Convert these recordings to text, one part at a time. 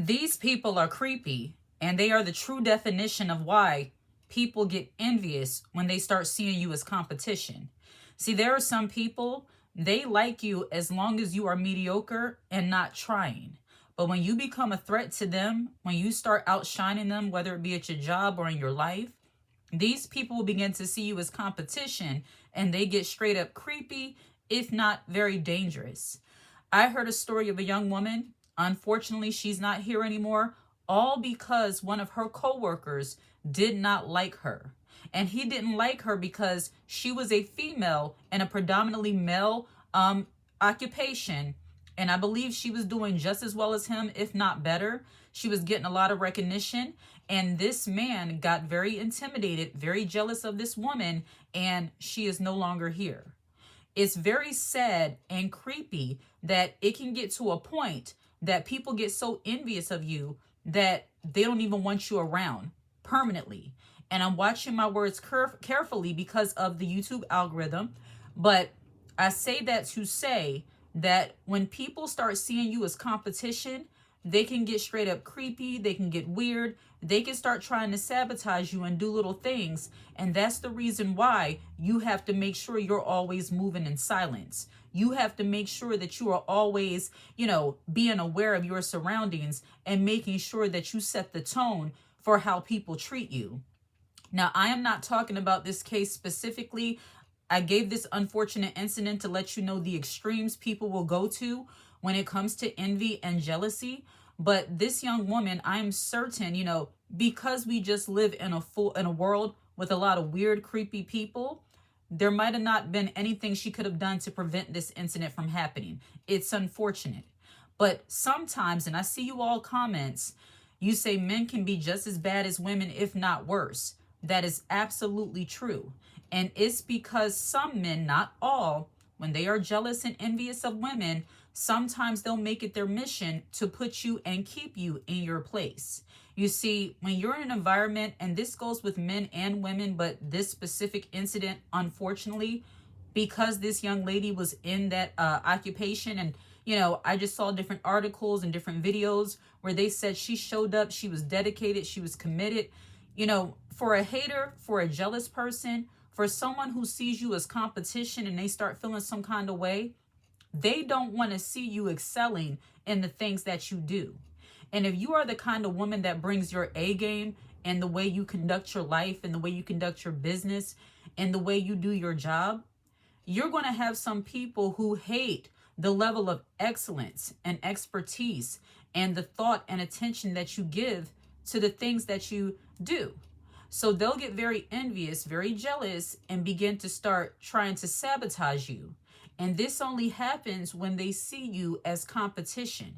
These people are creepy, and they are the true definition of why people get envious when they start seeing you as competition. See, there are some people, they like you as long as you are mediocre and not trying. But when you become a threat to them, when you start outshining them, whether it be at your job or in your life, these people will begin to see you as competition, and they get straight up creepy, if not very dangerous. I heard a story of a young woman. Unfortunately, she's not here anymore, all because one of her coworkers did not like her. And he didn't like her because she was a female in a predominantly male occupation. And I believe she was doing just as well as him, if not better. She was getting a lot of recognition. And this man got very intimidated, very jealous of this woman, and she is no longer here. It's very sad and creepy that it can get to a point that people get so envious of you that they don't even want you around permanently. And I'm watching my words carefully because of the YouTube algorithm. But I say that to say that when people start seeing you as competition, they can get straight up creepy. They can get weird. They can start trying to sabotage you and do little things. And that's the reason why you have to make sure you're always moving in silence. You have to make sure that you are always, being aware of your surroundings and making sure that you set the tone for how people treat you. Now, I am not talking about this case specifically. I gave this unfortunate incident to let you know the extremes people will go to when it comes to envy and jealousy. But this young woman, I'm certain, because we just live in a world with a lot of weird, creepy people, there might have not been anything she could have done to prevent this incident from happening. It's unfortunate. But sometimes, and I see you all comments, you say men can be just as bad as women, if not worse. That is absolutely true. And it's because some men, not all, when they are jealous and envious of women, sometimes they'll make it their mission to put you and keep you in your place. You see, when you're in an environment, and this goes with men and women, but this specific incident, unfortunately, because this young lady was in that occupation, and I just saw different articles and different videos where they said she showed up, she was dedicated, she was committed. For a hater, for a jealous person, for someone who sees you as competition and they start feeling some kind of way, they don't want to see you excelling in the things that you do. And if you are the kind of woman that brings your A game in the way you conduct your life, and the way you conduct your business, and the way you do your job, you're going to have some people who hate the level of excellence and expertise and the thought and attention that you give to the things that you do. So they'll get very envious, very jealous, and begin to start trying to sabotage you. And this only happens when they see you as competition.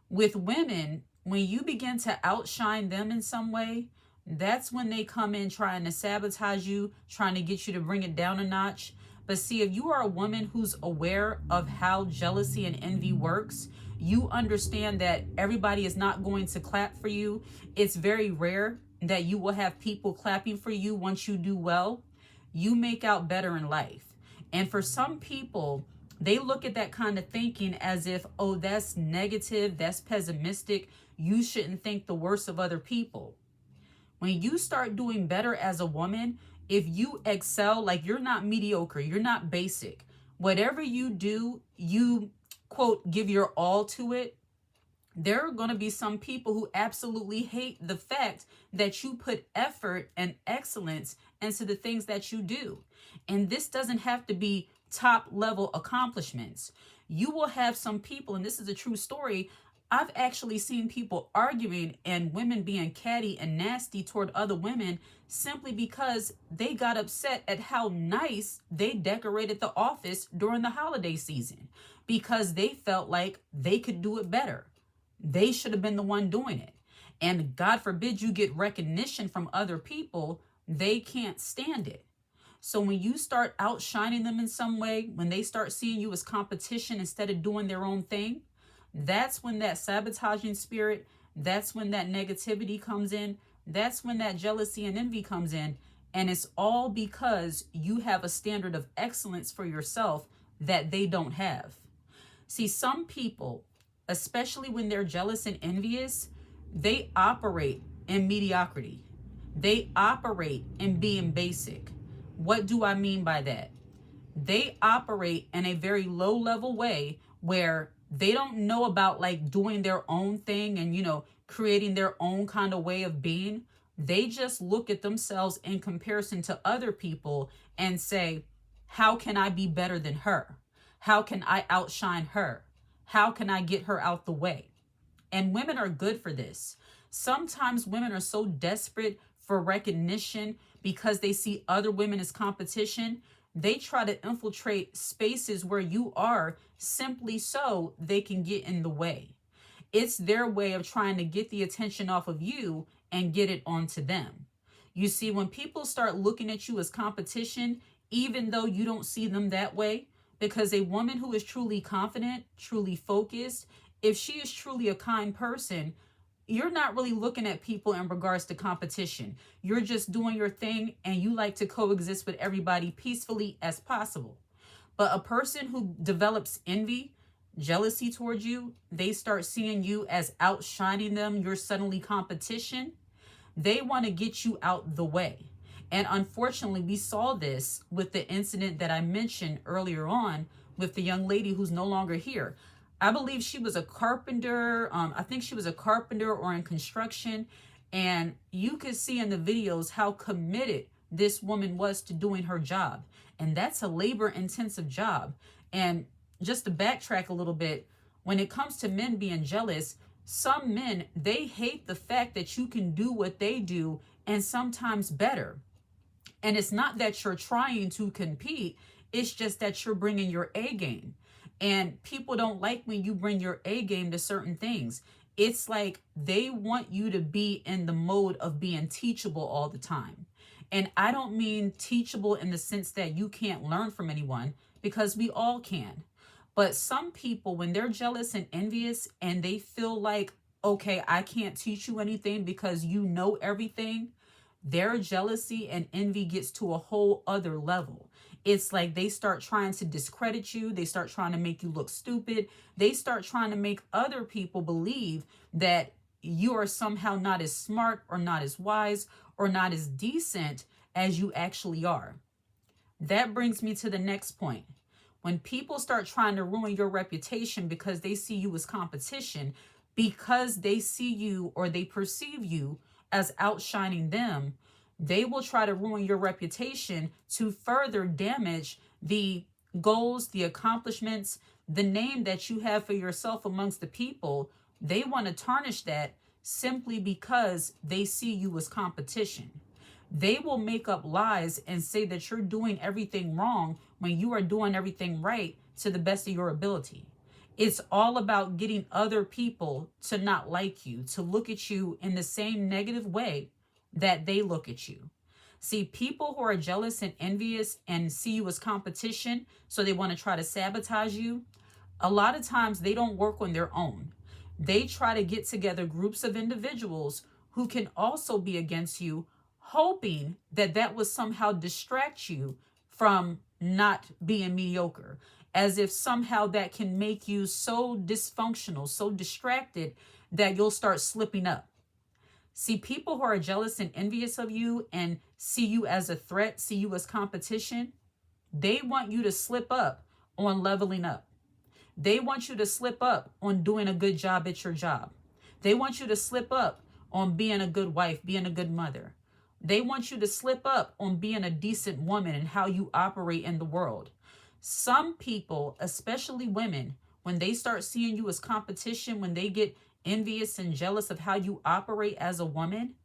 With women, when you begin to outshine them in some way, that's when they come in trying to sabotage you, trying to get you to bring it down a notch. But see, if you are a woman who's aware of how jealousy and envy works, you understand that everybody is not going to clap for you. It's very rare that you will have people clapping for you once you do well. You make out better in life. And for some people, they look at that kind of thinking as if, oh, that's negative, that's pessimistic. You shouldn't think the worst of other people. When you start doing better as a woman, if you excel, like you're not mediocre, you're not basic. Whatever you do, you, quote, give your all to it. There are going to be some people who absolutely hate the fact that you put effort and excellence into the things that you do. And this doesn't have to be top level accomplishments. You will have some people, and this is a true story, I've actually seen people arguing and women being catty and nasty toward other women simply because they got upset at how nice they decorated the office during the holiday season, because they felt like they could do it better. They should have been the one doing it. And God forbid you get recognition from other people, they can't stand it. So when you start outshining them in some way, when they start seeing you as competition instead of doing their own thing, that's when that sabotaging spirit, that's when that negativity comes in, that's when that jealousy and envy comes in. And it's all because you have a standard of excellence for yourself that they don't have. See, some people, especially when they're jealous and envious, they operate in mediocrity. They operate in being basic. What do I mean by that? They operate in a very low level way where they don't know about like doing their own thing and, creating their own kind of way of being. They just look at themselves in comparison to other people and say, how can I be better than her? How can I outshine her? How can I get her out the way? And women are good for this. Sometimes women are so desperate for recognition because they see other women as competition. They try to infiltrate spaces where you are simply so they can get in the way. It's their way of trying to get the attention off of you and get it onto them. You see, when people start looking at you as competition, even though you don't see them that way, because a woman who is truly confident, truly focused, if she is truly a kind person, you're not really looking at people in regards to competition. You're just doing your thing and you like to coexist with everybody peacefully as possible. But a person who develops envy, jealousy towards you, they start seeing you as outshining them, you're suddenly competition. They want to get you out the way. And unfortunately, we saw this with the incident that I mentioned earlier on with the young lady who's no longer here. I believe she was a carpenter. I think she was a carpenter or in construction. And you could see in the videos how committed this woman was to doing her job. And that's a labor intensive job. And just to backtrack a little bit, when it comes to men being jealous, some men, they hate the fact that you can do what they do and sometimes better. And it's not that you're trying to compete. It's just that you're bringing your A game. And people don't like when you bring your A game to certain things. It's like they want you to be in the mode of being teachable all the time. And I don't mean teachable in the sense that you can't learn from anyone, because we all can. But some people, when they're jealous and envious and they feel like, okay, I can't teach you anything because you know everything, their jealousy and envy gets to a whole other level. It's like they start trying to discredit you. They start trying to make you look stupid. They start trying to make other people believe that you are somehow not as smart or not as wise or not as decent as you actually are. That brings me to the next point. When people start trying to ruin your reputation because they see you as competition, because they see you or they perceive you as outshining them, they will try to ruin your reputation to further damage the goals, the accomplishments, the name that you have for yourself amongst the people. They want to tarnish that simply because they see you as competition. They will make up lies and say that you're doing everything wrong when you are doing everything right to the best of your ability. It's all about getting other people to not like you, to look at you in the same negative way that they look at you. See, people who are jealous and envious and see you as competition, so they want to try to sabotage you, a lot of times they don't work on their own. They try to get together groups of individuals who can also be against you, hoping that that will somehow distract you from not being mediocre, as if somehow that can make you so dysfunctional, so distracted that you'll start slipping up. See, people who are jealous and envious of you and see you as a threat, see you as competition, they want you to slip up on leveling up. They want you to slip up on doing a good job at your job. They want you to slip up on being a good wife, being a good mother. They want you to slip up on being a decent woman and how you operate in the world. Some people, especially women, when they start seeing you as competition, when they get envious and jealous of how you operate as a woman,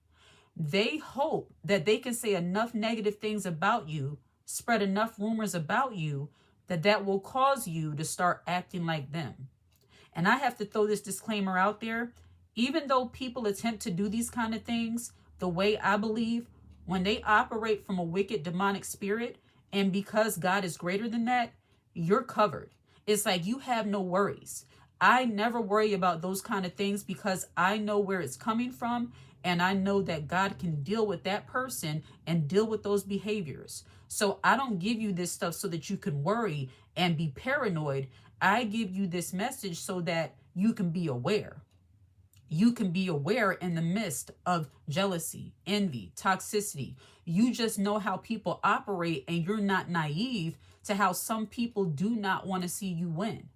they hope that they can say enough negative things about you, spread enough rumors about you, that will cause you to start acting like them. And I have to throw this disclaimer out there. Even though people attempt to do these kind of things, the way I believe, when they operate from a wicked demonic spirit, and because God is greater than that, you're covered. It's like you have no worries. I never worry about those kind of things because I know where it's coming from, and I know that God can deal with that person and deal with those behaviors. So I don't give you this stuff so that you can worry and be paranoid. I give you this message so that you can be aware. you can be aware in the midst of jealousy, envy, toxicity. You just know how people operate, and you're not naive to how some people do not want to see you win.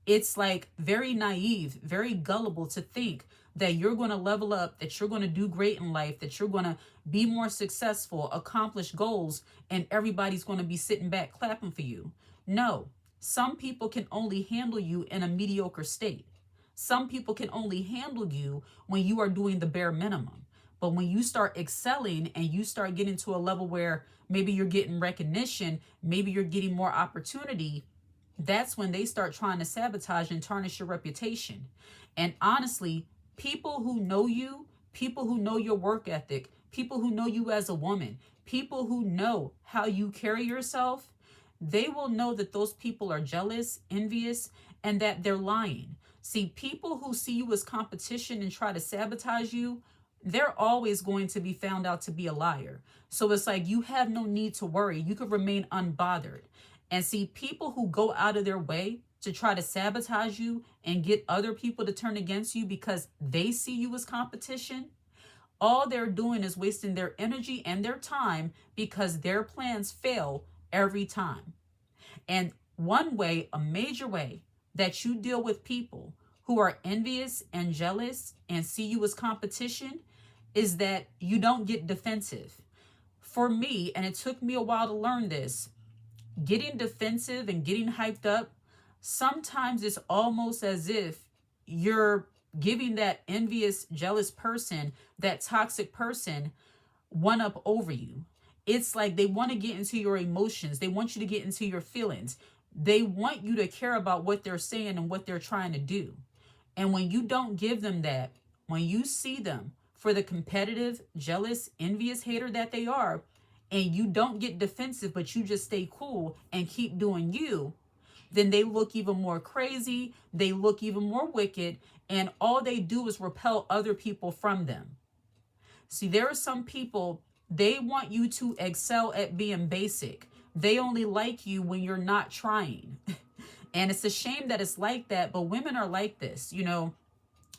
It's like very naive, very gullible to think that you're going to level up, that you're going to do great in life, that you're going to be more successful, accomplish goals, and everybody's going to be sitting back clapping for you. No, some people can only handle you in a mediocre state. Some people can only handle you when you are doing the bare minimum. But when you start excelling and you start getting to a level where maybe you're getting recognition, maybe you're getting more opportunity, that's when they start trying to sabotage and tarnish your reputation. And honestly, people who know you, people who know your work ethic, people who know you as a woman, people who know how you carry yourself, they will know that those people are jealous, envious, and that they're lying. See, people who see you as competition and try to sabotage you, they're always going to be found out to be a liar. So it's like you have no need to worry. You could remain unbothered. And see, people who go out of their way to try to sabotage you and get other people to turn against you because they see you as competition, all they're doing is wasting their energy and their time because their plans fail every time. And one way, a major way that you deal with people who are envious and jealous and see you as competition is that you don't get defensive. For me, and it took me a while to learn this, getting defensive and getting hyped up, sometimes it's almost as if you're giving that envious, jealous person, that toxic person, one up over you. It's like they want to get into your emotions. They want you to get into your feelings. They want you to care about what they're saying and what they're trying to do. And when you don't give them that, when you see them for the competitive, jealous, envious hater that they are, and you don't get defensive, but you just stay cool and keep doing you, then they look even more crazy. They look even more wicked. And all they do is repel other people from them. See, there are some people, they want you to excel at being basic. They only like you when you're not trying. And it's a shame that it's like that, but women are like this. You know,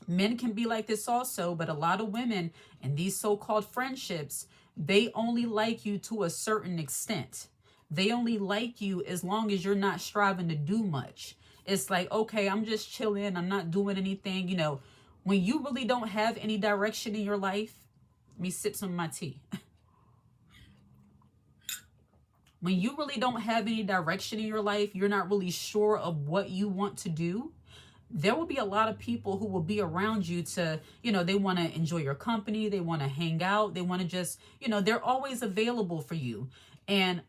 men can be like this also, but a lot of women in these so-called friendships, they only like you to a certain extent. They only like you as long as you're not striving to do much. It's like, okay, I'm just chilling. I'm not doing anything. You know, when you really don't have any direction in your life, let me sip some of my tea. When you really don't have any direction in your life, you're not really sure of what you want to do, there will be a lot of people who will be around you to, you know, they want to enjoy your company. They want to hang out. They want to just, you know, they're always available for you. And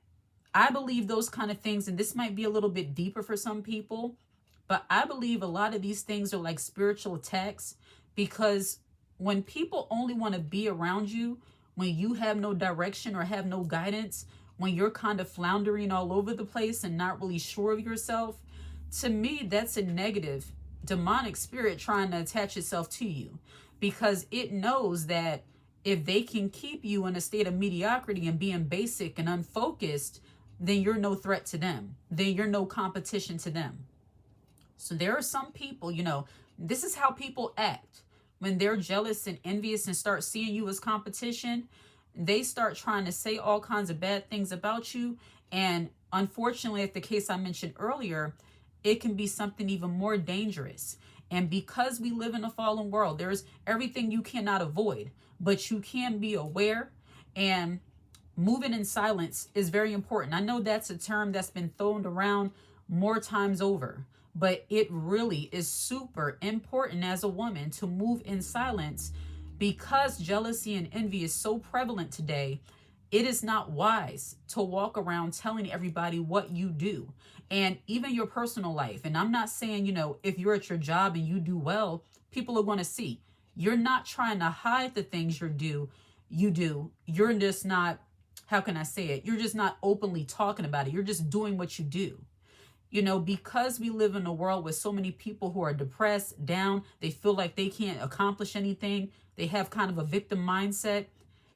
I believe those kind of things, and this might be a little bit deeper for some people, but I believe a lot of these things are like spiritual attacks, because when people only want to be around you, when you have no direction or have no guidance, when you're kind of floundering all over the place and not really sure of yourself, to me, that's a negative demonic spirit trying to attach itself to you, because it knows that if they can keep you in a state of mediocrity and being basic and unfocused, then you're no threat to them. Then you're no competition to them. So there are some people, you know, this is how people act when they're jealous and envious and start seeing you as competition. They start trying to say all kinds of bad things about you. And unfortunately, at the case I mentioned earlier, it can be something even more dangerous. And because we live in a fallen world, there's everything you cannot avoid, but you can be aware. And moving in silence is very important. I know that's a term that's been thrown around more times over, but it really is super important as a woman to move in silence, because jealousy and envy is so prevalent today. It is not wise to walk around telling everybody what you do, and even your personal life. And I'm not saying, you know, if you're at your job and you do well, people are going to see. You're not trying to hide the things you do. You're just not, how can I say it? You're just not openly talking about it. You're just doing what you do. You know, because we live in a world with so many people who are depressed, down, they feel like they can't accomplish anything. They have kind of a victim mindset.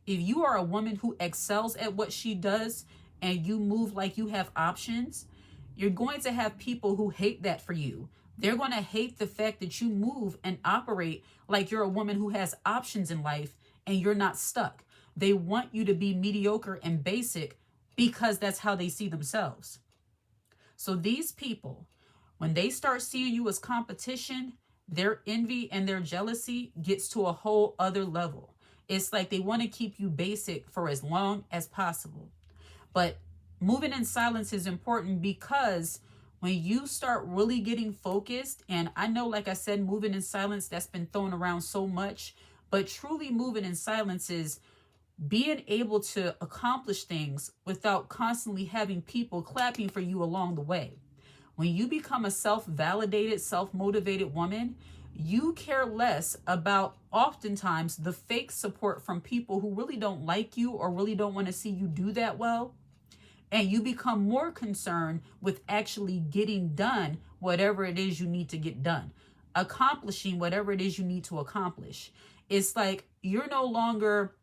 If you are a woman who excels at what she does and you move like you have options, you're going to have people who hate that for you. They're going to hate the fact that you move and operate like you're a woman who has options in life and you're not stuck. They want you to be mediocre and basic because that's how they see themselves. So these people, when they start seeing you as competition, their envy and their jealousy gets to a whole other level. It's like they want to keep you basic for as long as possible. But moving in silence is important because when you start really getting focused, and I know, like I said, moving in silence, that's been thrown around so much, but truly moving in silence is being able to accomplish things without constantly having people clapping for you along the way. When you become a self-validated, self-motivated woman, you care less about oftentimes the fake support from people who really don't like you or really don't want to see you do that well. And you become more concerned with actually getting done whatever it is you need to get done, accomplishing whatever it is you need to accomplish. It's like you're no longer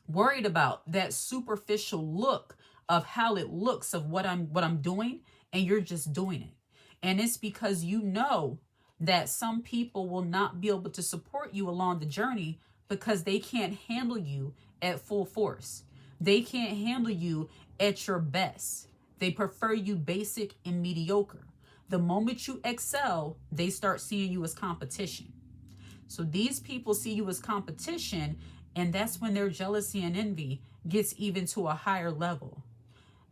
worried about that superficial look of how it looks of what I'm doing, and you're just doing it. And it's because you know that some people will not be able to support you along the journey because they can't handle you at full force. They can't handle you at your best. They prefer you basic and mediocre. The moment you excel, they start seeing you as competition. So these people see you as competition, and that's when their jealousy and envy gets even to a higher level.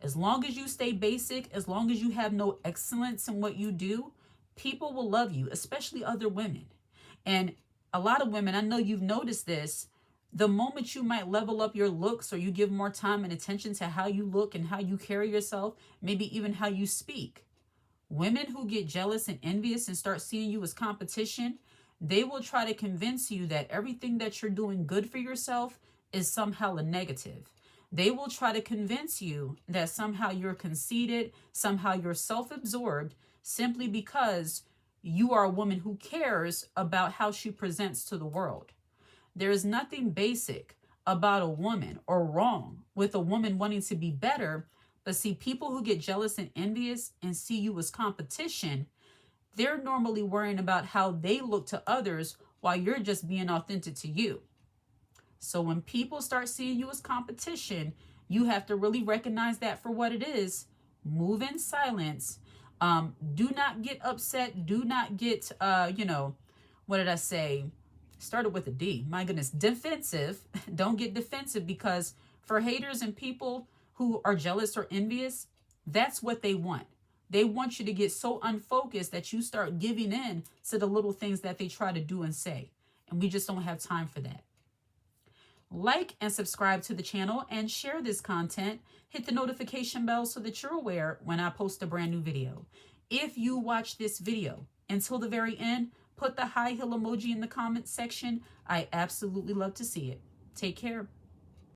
As long as you stay basic, as long as you have no excellence in what you do, people will love you, especially other women. And a lot of women, I know you've noticed this, the moment you might level up your looks or you give more time and attention to how you look and how you carry yourself, maybe even how you speak, women who get jealous and envious and start seeing you as competition, they will try to convince you that everything that you're doing good for yourself is somehow a negative. They will try to convince you that somehow you're conceited, somehow you're self-absorbed, simply because you are a woman who cares about how she presents to the world. There is nothing basic about a woman or wrong with a woman wanting to be better, but see, people who get jealous and envious and see you as competition, they're normally worrying about how they look to others while you're just being authentic to you. So when people start seeing you as competition, you have to really recognize that for what it is. Move in silence. Do not get upset. Do not get, what did I say? Started with a D. My goodness, defensive. Don't get defensive, because for haters and people who are jealous or envious, that's what they want. They want you to get so unfocused that you start giving in to the little things that they try to do and say. And we just don't have time for that. Like and subscribe to the channel and share this content. Hit the notification bell so that you're aware when I post a brand new video. If you watch this video until the very end, put the high heel emoji in the comment section. I absolutely love to see it. Take care.